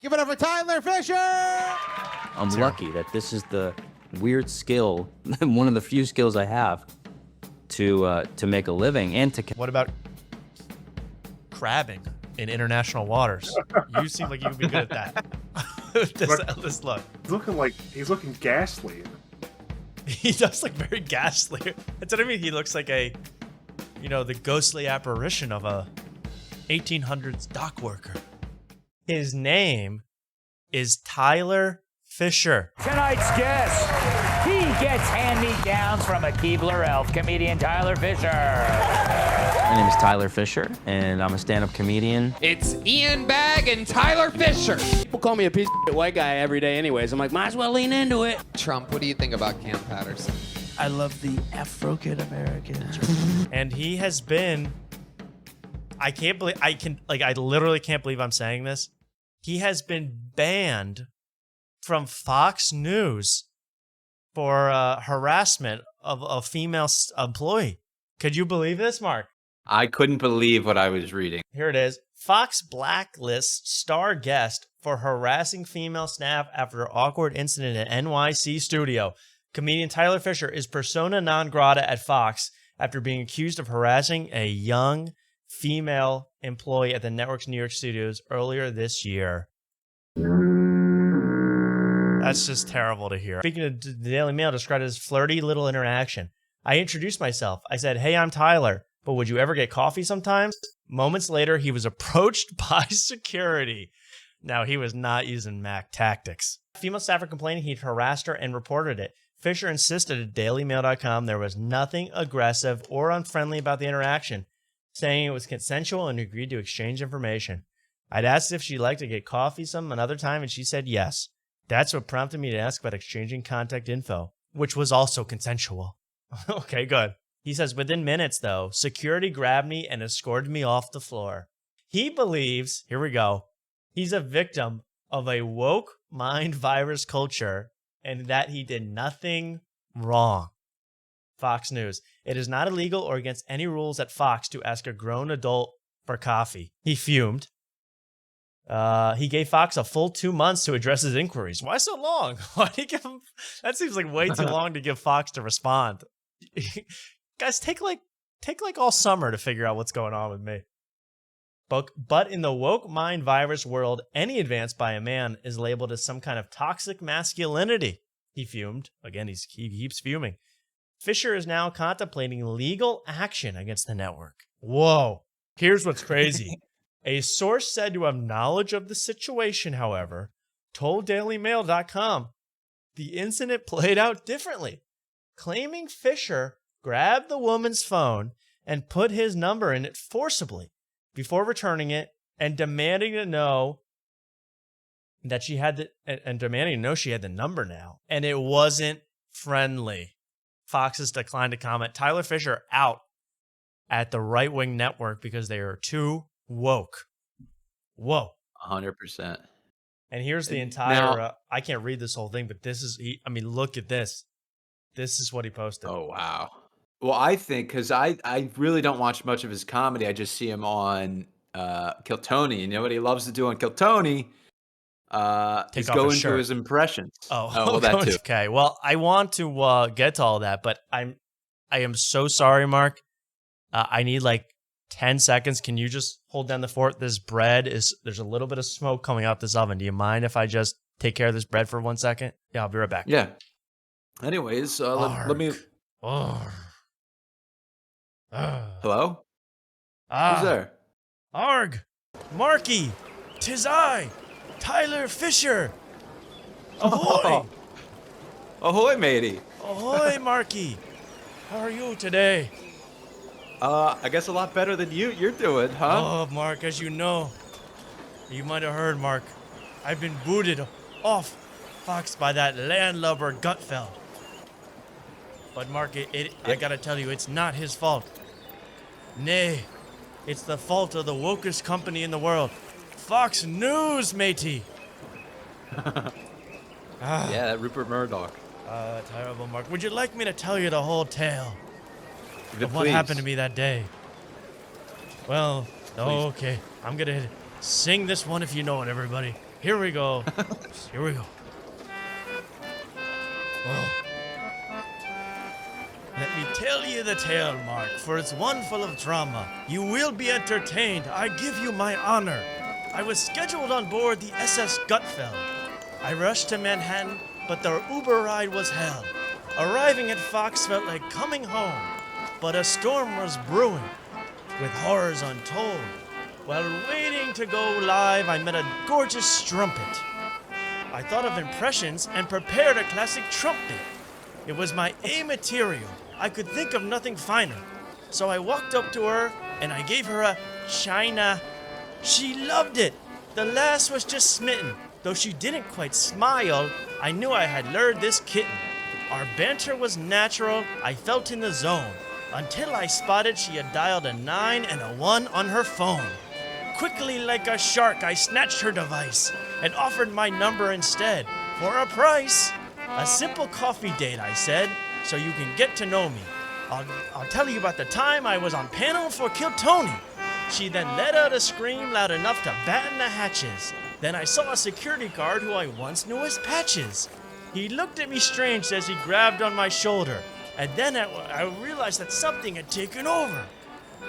Give it up for Tyler Fischer! I'm lucky that this is the weird skill, one of the few skills I have to make a living and to. What about crabbing in international waters? You seem like you would be good at that. This look. He's looking ghastly. He does look very ghastly. That's what I mean. He looks like the ghostly apparition of a 1800s dock worker. His name is Tyler Fischer. Tonight's guest, he gets hand-me-downs from a Keebler elf, comedian Tyler Fischer. My name is Tyler Fischer, and I'm a stand-up comedian. It's Ian Bagg and Tyler Fischer. People call me a piece of white guy every day anyways. I'm like, might as well lean into it. Trump, what do you think about Cam Patterson? I love the Afro-Americans. And he has been, I literally can't believe I'm saying this. He has been banned from Fox News for harassment of a female employee. Could you believe this, Mark? I couldn't believe what I was reading. Here it is. Fox blacklists star guest for harassing female staff after awkward incident at NYC studio. Comedian Tyler Fischer is persona non grata at Fox after being accused of harassing a young female employee at the network's New York studios earlier this year. That's just terrible to hear. Speaking of the Daily Mail, described as flirty little interaction. I introduced myself. I said, "Hey, I'm Tyler, but would you ever get coffee sometimes?" Moments later, he was approached by security. Now, he was not using Mac tactics. Female staffer complaining he'd harassed her and reported it. Fisher insisted at dailymail.com there was nothing aggressive or unfriendly about the interaction, saying it was consensual and agreed to exchange information. I'd asked if she'd like to get coffee some another time, and she said yes. That's what prompted me to ask about exchanging contact info, which was also consensual. Okay, good. He says, within minutes, though, security grabbed me and escorted me off the floor. He believes, here we go, he's a victim of a woke mind virus culture and that he did nothing wrong. Fox News. It is not illegal or against any rules at Fox to ask a grown adult for coffee. He fumed. He gave Fox a full 2 months to address his inquiries. Why so long? Why did he give him? That seems like way too long to give Fox to respond. Guys, take like all summer to figure out what's going on with me. But in the woke mind virus world, any advance by a man is labeled as some kind of toxic masculinity. He fumed. Again, he keeps fuming. Fisher is now contemplating legal action against the network. Whoa. Here's what's crazy. A source said to have knowledge of the situation, however, told dailymail.com the incident played out differently, claiming Fisher grabbed the woman's phone and put his number in it forcibly before returning it and demanding to know that she had she had the number now. And it wasn't friendly. Fox has declined to comment. Tyler Fischer out at the right-wing network because they are too woke. Whoa. 100%. And here's the entire, I can't read this whole thing, but this is, look at this. This is what he posted. Oh, wow. Well, I think, because I really don't watch much of his comedy. I just see him on Kill Tony. You know what he loves to do on Kill Tony? Is go into his impressions. Oh, well, that too. Okay. Well, I want to get to all that, but I am so sorry, Mark. I need like 10 seconds. Can you just hold down the fort? This bread there's a little bit of smoke coming out this oven. Do you mind if I just take care of this bread for 1 second? Yeah, I'll be right back. Yeah. Anyways, let me. Hello? Who's there? Arg! Marky! 'Tis I! Tyler Fischer! Ahoy! Ahoy, matey! Ahoy, Marky! How are you today? I guess a lot better than you're doing, huh? Oh, Mark, as you know, you might have heard, Mark, I've been booted off Fox by that landlubber Gutfeld. But Mark, I gotta tell you, it's not his fault. Nay, it's the fault of the wokest company in the world. Fox News, matey. Yeah, that Rupert Murdoch. Terrible, Mark. Would you like me to tell you the whole tale of what Please. happened to me that day? Well, okay. I'm gonna sing this one if you know it, everybody. Here we go. Here we go. Oh. Let me tell you the tale, Mark, for it's one full of drama. You will be entertained. I give you my honor. I was scheduled on board the SS Gutfeld. I rushed to Manhattan, but the Uber ride was hell. Arriving at Fox felt like coming home, but a storm was brewing, with horrors untold. While waiting to go live, I met a gorgeous strumpet. I thought of impressions and prepared a classic trumpet. It was my A material. I could think of nothing finer. So I walked up to her and I gave her a China. She loved it. The lass was just smitten. Though she didn't quite smile, I knew I had lured this kitten. Our banter was natural. I felt in the zone. Until I spotted she had dialed a 9 and a 1 on her phone. Quickly like a shark, I snatched her device and offered my number instead. For a price. A simple coffee date, I said, so you can get to know me. I'll tell you about the time I was on panel for Kill Tony. She then let out a scream loud enough to batten the hatches. Then I saw a security guard who I once knew as Patches. He looked at me strange as he grabbed on my shoulder. And then I realized that something had taken over.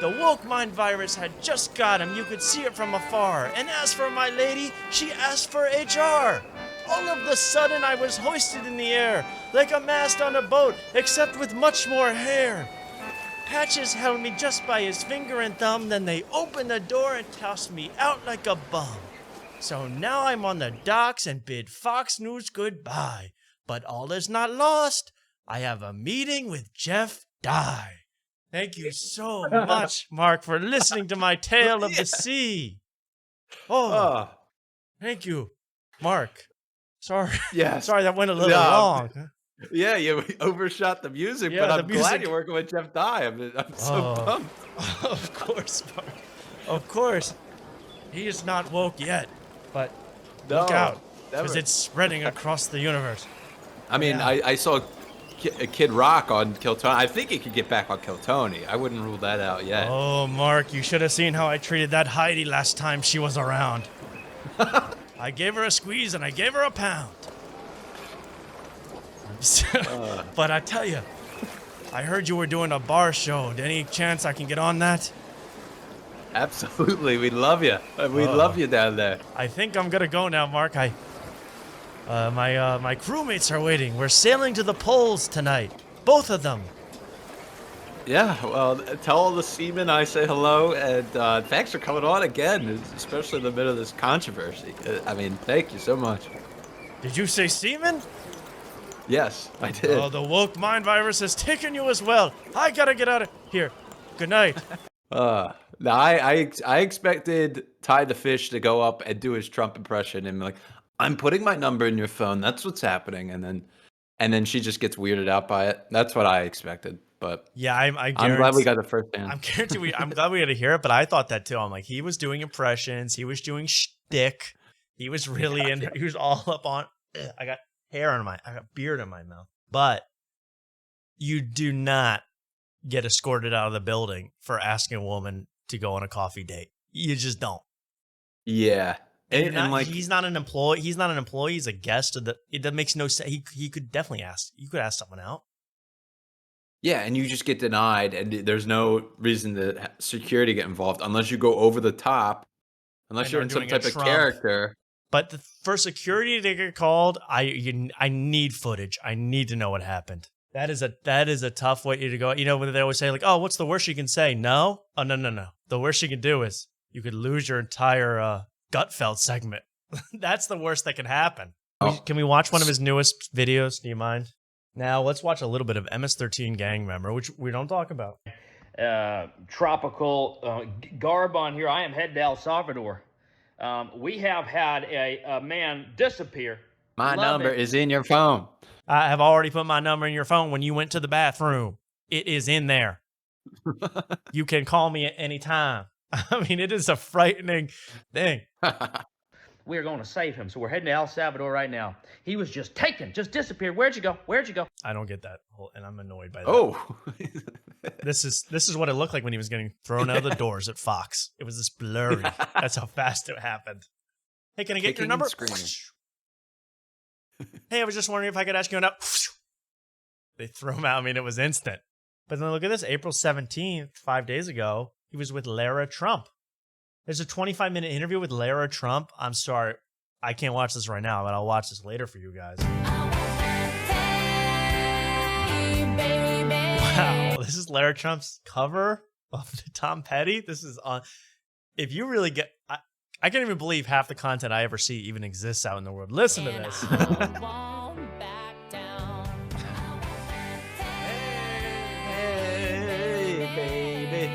The woke mind virus had just got him. You could see it from afar. And as for my lady, she asked for HR. All of the sudden, I was hoisted in the air, like a mast on a boat, except with much more hair. Patches held me just by his finger and thumb, then they opened the door and tossed me out like a bum. So now I'm on the docks and bid Fox News goodbye. But all is not lost. I have a meeting with Jeff Dye. Thank you so much, Mark, for listening to my tale of the sea. Oh, thank you, Mark. Sorry. Yeah. Sorry, that went a little long. Yeah, you overshot the music, Yeah, but the I'm music- glad you're working with Jeff Dye. I'm so pumped. Of course, Mark. Of course. He is not woke yet, but look No, out, because never. it's spreading across the universe. I mean, Yeah. I saw Kid Rock on Kill Tony. I think he could get back on Kill Tony. I wouldn't rule that out yet. Oh, Mark, you should have seen how I treated that Heidi last time she was around. I gave her a squeeze and I gave her a pound. But I tell you, I heard you were doing a bar show. Any chance I can get on that? Absolutely, we love you. We love you down there. I think I'm gonna go now, Mark. My crewmates are waiting. We're sailing to the poles tonight. Both of them. Yeah, well, tell all the seamen I say hello, and thanks for coming on again, especially in the middle of this controversy. I mean, thank you so much. Did you say seaman? Yes, I did. Oh, the woke mind virus has taken you as well. I gotta get out of here. Good night. No, I expected Tyler Fish to go up and do his Trump impression and be like, I'm putting my number in your phone. That's what's happening, and then she just gets weirded out by it. That's what I expected. But Yeah, I'm glad we got the first hand. I'm glad we got to hear it, but I thought that too. I'm like, he was doing impressions. He was doing shtick. He was really in. He was all up on. I got I got beard in my mouth. But you do not get escorted out of the building for asking a woman to go on a coffee date. You just don't. Yeah. And like, he's not an employee. He's not an employee. He's a guest of the. That makes no sense. He could definitely ask. You could ask someone out. yeah, and you just get denied, and there's no reason to security get involved unless you go over the top, unless And you're are in some doing a type of Trump. character. But for security to get called, I need footage. I need to know what happened. That is a tough way to go. You know, when they always say like, "Oh, what's the worst you can say?" No, oh no. The worst you can do is you could lose your entire Gutfeld segment. That's the worst that can happen. Oh. Can we watch one of his newest videos? Do you mind? Now let's watch a little bit of MS-13 gang member, which we don't talk about. Tropical garb on here. I am headed to El Salvador. We have had a man disappear. My Love number it. is in your phone. I have already put my number in your phone when you went to the bathroom. It is in there. You can call me at any time. I mean, it is a frightening thing. We are going to save him. So we're heading to El Salvador right now. He was just taken, just disappeared. Where'd you go? Where'd you go? I don't get that, and I'm annoyed by that. Oh. This is what it looked like when he was getting thrown out of the doors at Fox. It was this blurry. That's how fast it happened. Hey, can I get your Kicking number? and screaming. Hey, I was just wondering if I could ask you a number. They threw him out. I mean, it was instant. But then look at this. April 17th, 5 days ago, he was with Lara Trump. There's a 25-minute interview with Lara Trump. I'm sorry. I can't watch this right now, but I'll watch this later for you guys. Wow. This is Lara Trump's cover of the Tom Petty. This is on. If you really get. I can't even believe half the content I ever see even exists out in the world. Listen to this. Hey, baby.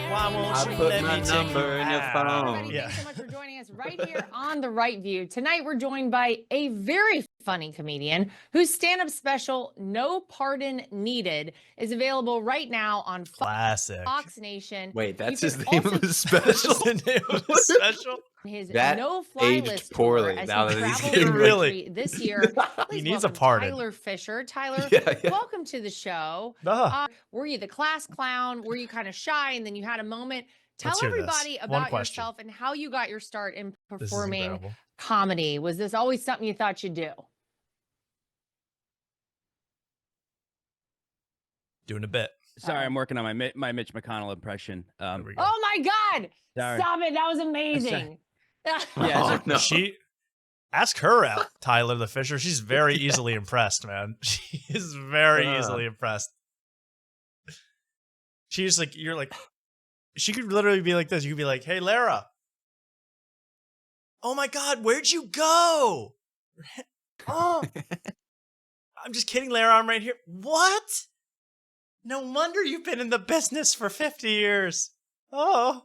Why won't I you put let my me take number you in your out? phone. Everybody, thanks so much for joining us right here on The Right View. Tonight, we're joined by a very funny comedian whose stand-up special, No Pardon Needed, is available right now on Classic. Fox Nation. Wait, that's You his can name also of his special? That's the name of the special. His That no-fly aged list poorly tour as now he that he's travels getting, the like- country this year. He Please needs a welcome pardon. Tyler Fischer. Tyler, Yeah. welcome to the show. Were you the class clown? Were you kind of shy and then you had a moment? Tell Let's hear this. everybody One about question. yourself and how you got your start in This is performing incredible. comedy. Was this always something you thought you'd do? Doing a bit. Sorry, I'm working on my Mitch McConnell impression. There we go. Oh my God! Sorry. Stop it! That was amazing. Yeah, Oh, no. She ask her out, Tyler the Fisher. She's very easily impressed, man. She is very easily impressed. She's like, you're like, she could literally be like this. You could be like, hey, Lara. Oh my God, where'd you go? Oh, I'm just kidding, Lara. I'm right here. What? No wonder you've been in the business for 50 years. Oh.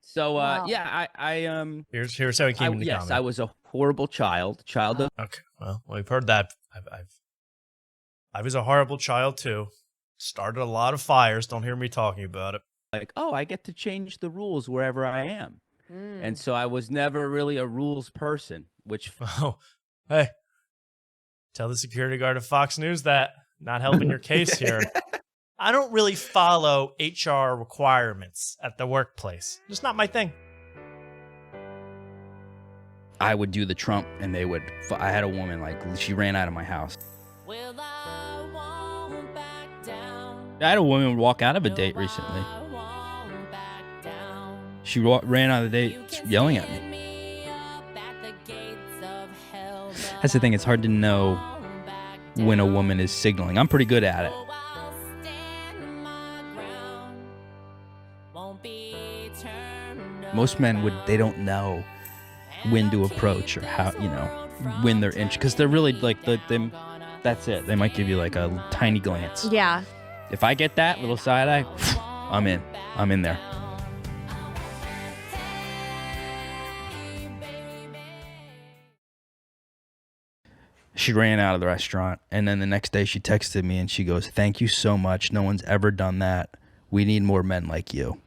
So Wow. yeah, I Here's how he came into yes, comedy. I was a horrible child of Okay, well, we've heard that. I was a horrible child too. Started a lot of fires. Don't hear me talking about it. like, oh, I get to change the rules wherever I am. Mm. And so I was never really a rules person, which Oh, hey, tell the security guard of Fox News that. Not helping your case here. I don't really follow HR requirements at the workplace. Just not my thing. I would do the Trump and they would, I had a woman, like, she ran out of my house. I had a woman walk out of a date recently. She ran out of the date yelling at me. That's the thing, it's hard to know when a woman is signaling. I'm pretty good at it. Most men they don't know when to approach or how, when they're because they're really like, that's it. They might give you like a tiny glance. Yeah. If I get that little side eye, I'm in. I'm in there. She ran out of the restaurant, and then the next day she texted me and she goes, "Thank you so much. No one's ever done that. We need more men like you."